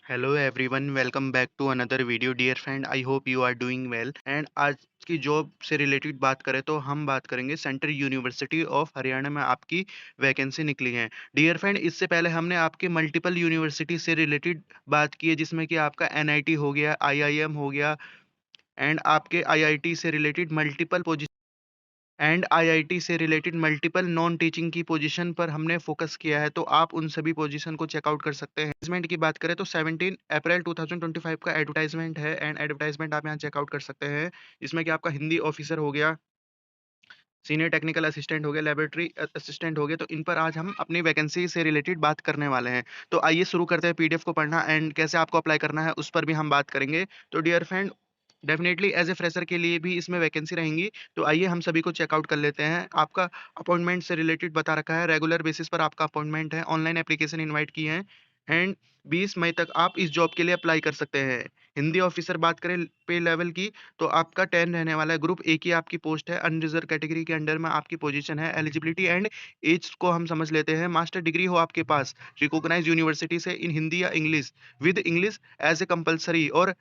Hello everyone, welcome back to another video dear friend. I hope you are doing well. And आज की job से related बात करें तो हम बात करेंगे सेंट्रल यूनिवर्सिटी ऑफ हरियाणा में आपकी वैकेंसी निकली है। डियर फ्रेंड, इससे पहले हमने आपके मल्टीपल यूनिवर्सिटी से रिलेटेड बात की है, जिसमें कि आपका एनआईटी हो गया, आईआईएम हो गया, एंड आपके आईआईटी से रिलेटेड मल्टीपल आईआईटी से रिलेटेड मल्टीपल नॉन टीचिंग की पोजीशन पर हमने फोकस किया है, तो आप उन सभी पोजीशन को चेकआउट कर सकते हैं। एडवर्टाइजमेंट की बात करें तो 17 अप्रैल 2025 का एडवर्टाइजमेंट है, एंड एडवर्टाइजमेंट आप यहाँ चेकआउट कर सकते हैं, जिसमें कि आपका हिंदी ऑफिसर हो गया, सीनियर टेक्निकल असिस्टेंट हो गया, लेबोरेटरी असिस्टेंट हो गया। तो इन पर आज हम अपनी वैकेंसी से रिलेटेड बात करने वाले हैं। तो आइए शुरू करते हैं पीडीएफ को पढ़ना, एंड कैसे आपको अप्लाई करना है उस पर भी हम बात करेंगे। तो dear friend, definitely as a fresher के लिए भी इसमें वैकेंसी रहेंगी। तो आइए हम सभी को चेकआउट कर लेते हैं। आपका अपॉइंटमेंट से रिलेटेड बता रखा है, रेगुलर बेसिस पर आपका अपॉइंटमेंट है, ऑनलाइन एप्लीकेशन इनवाइट की है, एंड 20 मई तक आप इस जॉब के लिए अप्लाई कर सकते हैं। हिंदी ऑफिसर बात करें पे लेवल की, तो आपका 10 रहने वाला है। ग्रुप ए की आपकी पोस्ट है, अनरिजर्व कैटेगरी के अंडर में आपकी पोजीशन है। एलिजिबिलिटी एंड एज को हम समझ लेते हैं। मास्टर डिग्री हो आपके पास रिकॉग्नाइज्ड यूनिवर्सिटी से इन हिंदी या English, with English as a compulsory, और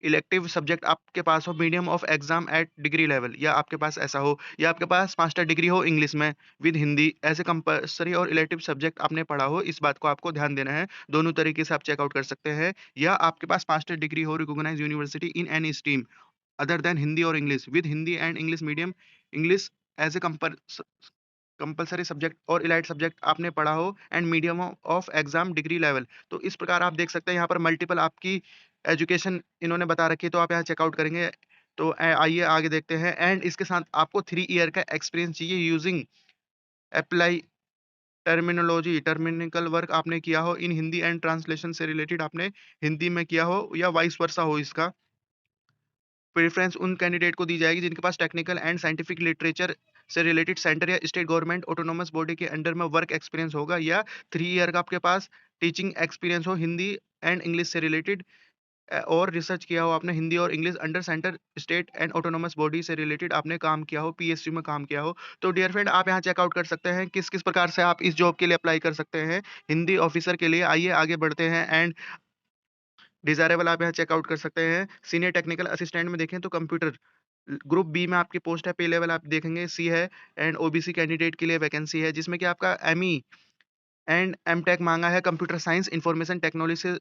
इलेक्टिव सब्जेक्ट आपके पास हो medium of exam at degree level, या आपके पास ऐसा हो, या आपके पास मास्टर डिग्री हो इंग्लिश में with Hindi as a compulsory, और इलेक्टिव सब्जेक्ट आपने पढ़ा हो। इस बात को आपको ध्यान देना है। दोनों तरीके से आप चेकआउट कर सकते हैं। या आपके पास मास्टर डिग्री हो recognised university in any stream other than Hindi और English, with Hindi and English medium, English as a compulsory subject और इलाइट सब्जेक्ट आपने पढ़ा हो, and medium of exam degree level. तो इस प्रकार आप देख सकते हैं, यहाँ पर मल्टीपल आपकी एजुकेशन इन्होंने बता रखी है, तो आप यहाँ चेकआउट करेंगे। तो आइए आगे देखते हैं। एंड इसके साथ आपको 3 ईयर का एक्सपीरियंस चाहिए यूजिंग अप्लाई टर्मिनोलॉजी, टर्मिनिकल वर्क आपने किया हो इन हिंदी, एंड ट्रांसलेशन से रिलेटेड आपने हिंदी में किया हो या वाइस वर्सा हो। इसका प्रेफ़रेंस उन कैंडिडेट को दी जाएगी जिनके पास टेक्निकल एंड साइंटिफिक लिटरेचर से रिलेटेड सेंटर या स्टेट गवर्नमेंट ऑटोनोमस बॉडी के अंडर में वर्क एक्सपीरियंस होगा, या 3 ईयर का आपके पास टीचिंग एक्सपीरियंस हो हिंदी एंड इंग्लिश से रिलेटेड, और रिसर्च किया हो आपने हिंदी और English under centre, state and autonomous body से रिलेटेड आपने काम किया हो, पीएसयू में काम किया हो। तो डियर फ्रेंड, आप यहाँ चेकआउट कर सकते हैं किस-किस प्रकार से आप इस जॉब के लिए अप्लाई कर सकते हैं, हिंदी ऑफिसर के लिए। आइए आगे बढ़ते हैं। एंड डिज़ायरेबल आप यहाँ चेकआउट कर सकते हैं। सीनियर टेक्निकल असिस्टेंट में देखें तो कंप्यूटर ग्रुप बी में आपकी पोस्ट है, पे लेवल आप देखेंगे सी है, एंड ओबीसी कैंडिडेट के लिए वैकेंसी है, जिसमें कि आपका एमई एंड एमटेक मांगा है, कंप्यूटर साइंस इंफॉर्मेशन टेक्नोलॉजी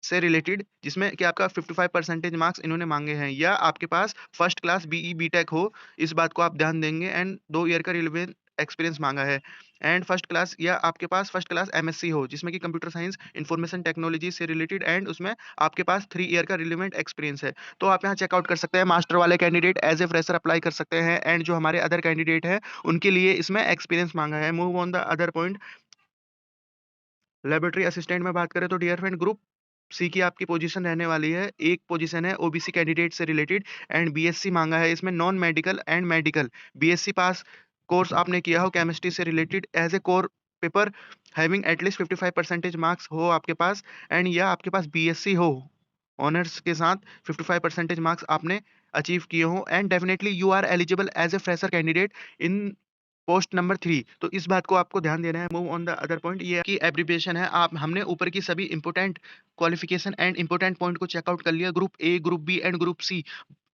से रिलेटेड, जिसमें कि आपका 55 परसेंटेज मार्क्स इन्होंने मांगे हैं, या आपके पास फर्स्ट क्लास बीई बीटेक हो। इस बात को आप ध्यान देंगे। एंड 2 ईयर का रिलेवेंट एक्सपीरियंस मांगा है, एंड फर्स्ट क्लास या आपके पास फर्स्ट क्लास एमएससी हो, जिसमें कि कंप्यूटर साइंस इंफॉर्मेशन टेक्नोलॉजी से रिलेटेड, एंड उसमें आपके पास 3 ईयर का रिलेवेंट एक्सपीरियंस है। तो आप यहाँ चेकआउट कर सकते हैं। मास्टर वाले candidate as a fresher apply कर सकते हैं, एंड जो हमारे अदर कैंडिडेट हैं उनके लिए इसमें एक्सपीरियंस मांगा है। Move on the other point, laboratory assistant में बात करें तो डियर फ्रेंड, ग्रुप सी की आपकी पोजीशन रहने वाली है। एक पोजीशन है ओबीसी कैंडिडेट से रिलेटेड, एंड बीएससी मांगा है इसमें, non medical and medical. BSc pass course आपने किया हो केमिस्ट्री से related as a core paper, having at least 55 percentage marks हो आपके पास, एंड या आपके पास बीएससी हो ऑनर्स के साथ 55 परसेंटेज मार्क्स आपने अचीव किए हो, and definitely you are eligible as a fresher candidate in post number 3। तो इस बात को आपको ध्यान देना है। Move on the other point, ये की एब्रिविएशन है। आप हमने ऊपर की सभी important qualification and important point को चेकआउट कर लिया। Group A, group B and group C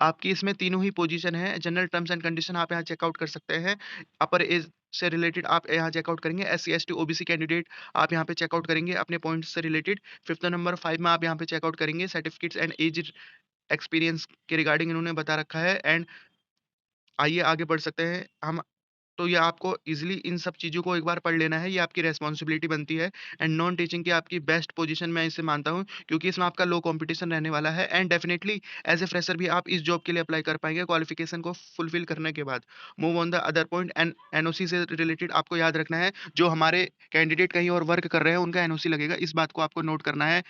आपकी इसमें तीनों ही पोजीशन है। जनरल टर्म्स एंड कंडीशन आप यहाँ चेकआउट कर सकते हैं। अपर एज से रिलेटेड आप यहाँ चेकआउट करेंगे। S C S T OBC candidate आप यहाँ पे चेकआउट करेंगे अपने पॉइंट्स से रिलेटेड। फिफ्थ नंबर 5 में आप यहाँ पे चेकआउट करेंगे सर्टिफिकेट्स एंड एज एक्सपीरियंस के रिगार्डिंग इन्होंने बता रखा है। एंड आइए आगे बढ़ सकते हैं हम। तो ये आपको ईज़िली इन सब चीज़ों को एक बार पढ़ लेना है, ये आपकी रिस्पॉन्सिबिलिटी बनती है। एंड नॉन टीचिंग की आपकी बेस्ट पोजीशन मैं इसे मानता हूँ, क्योंकि इसमें आपका लो कॉम्पिटिशन रहने वाला है, and definitely as a fresher भी आप इस जॉब के लिए अप्लाई कर पाएँगे क्वालिफिकेशन को फुलफिल करने के बाद। Move on the other point, and NOC से रिलेटेड आपको याद रखना है, जो हमारे कैंडिडेट कहीं और वर्क कर रहे हैं उनका एनओसी लगेगा, इस बात को आपको नोट करना है।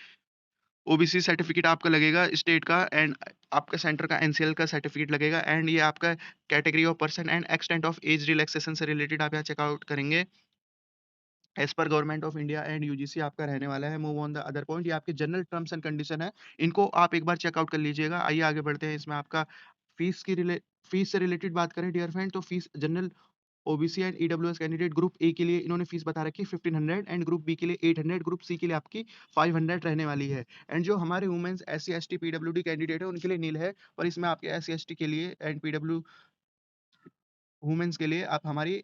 ओबीसी सर्टिफिकेट आपका लगेगा स्टेट का, एंड आपका सेंटर का एनसीएल का सर्टिफिकेट लगेगा, एंड ये आपका category of person and extent of age relaxation से रिलेटेड आप यहाँ चेकआउट करेंगे as per government of India, and UGC आपका रहने वाला है। Move on the other point, ये आपके जनरल टर्म्स एंड कंडीशन है, इनको आप एक बार चेकआउट कर लीजिएगा। आइए आगे बढ़ते हैं। इसमें आपका फीस की रिले फीस से रिलेटेड बात करें डियर फ्रेंड, तो fees general OBC and EWS candidate group A के लिए इन्होंने फीस बता रखी है 1500 एंड ग्रुप बी के लिए 800, ग्रुप सी के लिए आपकी 500 रहने वाली है। एंड जो हमारे women's SC ST PWD candidate है उनके लिए नील है, और इसमें आपके एससी एसटी के लिए एंड पीडब्ल्यू वुमेन्स के लिए आप हमारी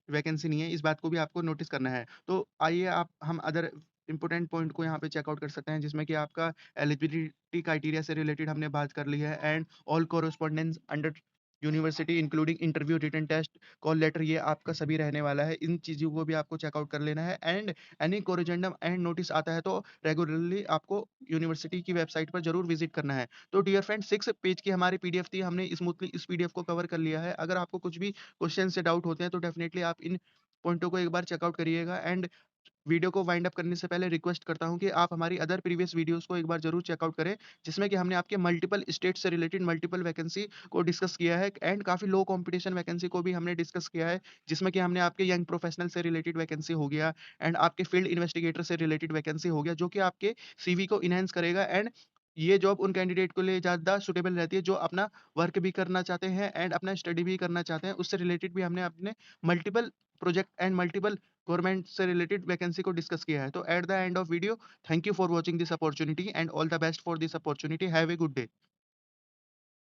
वैकेंसी नहीं है, इस बात को भी आपको नोटिस करना है। तो आइए आप हम अदर इम्पोर्टेंट पॉइंट को यहाँ पे चेकआउट कर सकते हैं, जिसमें कि आपका एलिजिबिलिटी क्राइटेरिया से रिलेटेड हमने बात कर ली है, and all correspondence under university including interview, written test, call letter, ये आपका सभी रहने वाला है। इन चीज़ों को भी आपको चेकआउट कर लेना है। And any corrigendum and notice आता है तो रेगुलरली आपको यूनिवर्सिटी की वेबसाइट पर ज़रूर विज़िट करना है। तो डियर फ्रेंड 6 पेज की हमारी पीडीएफ थी, हमने स्मूथली इस पीडीएफ को कवर कर लिया है। अगर आपको कुछ भी क्वेश्चन से डाउट होते हैं तो डेफिनेटली आप इन पॉइंटों को एक बार चेकआउट करिएगा। एंड वीडियो को वाइंड अप करने से पहले रिक्वेस्ट करता हूं कि आप हमारी अदर प्रीवियस वीडियोस को एक बार जरूर चेकआउट करें, जिसमें कि हमने आपके मल्टीपल स्टेट से रिलेटेड मल्टीपल वैकेंसी को डिस्कस किया है, एंड काफ़ी लो कंपटीशन वैकेंसी को भी हमने डिस्कस किया है, जिसमें कि हमने आपके यंग प्रोफेशनल से रिलेटेड वैकेंसी हो गया, एंड आपके फील्ड इन्वेस्टिगेटर से रिलेटेड वैकेंसी हो गया, जो कि आपके सीवी को इनहेंस करेगा। एंड ये जॉब उन कैंडिडेट को लिए ज़्यादा सुटेबल रहती है जो अपना वर्क भी करना चाहते हैं एंड अपना स्टडी भी करना चाहते हैं। उससे रिलेटेड भी हमने अपने multiple project and multiple government से रिलेटेड वैकेंसी को डिस्कस किया है। तो at the end of video, thank you for watching this opportunity and all the best for this opportunity. Have a good day.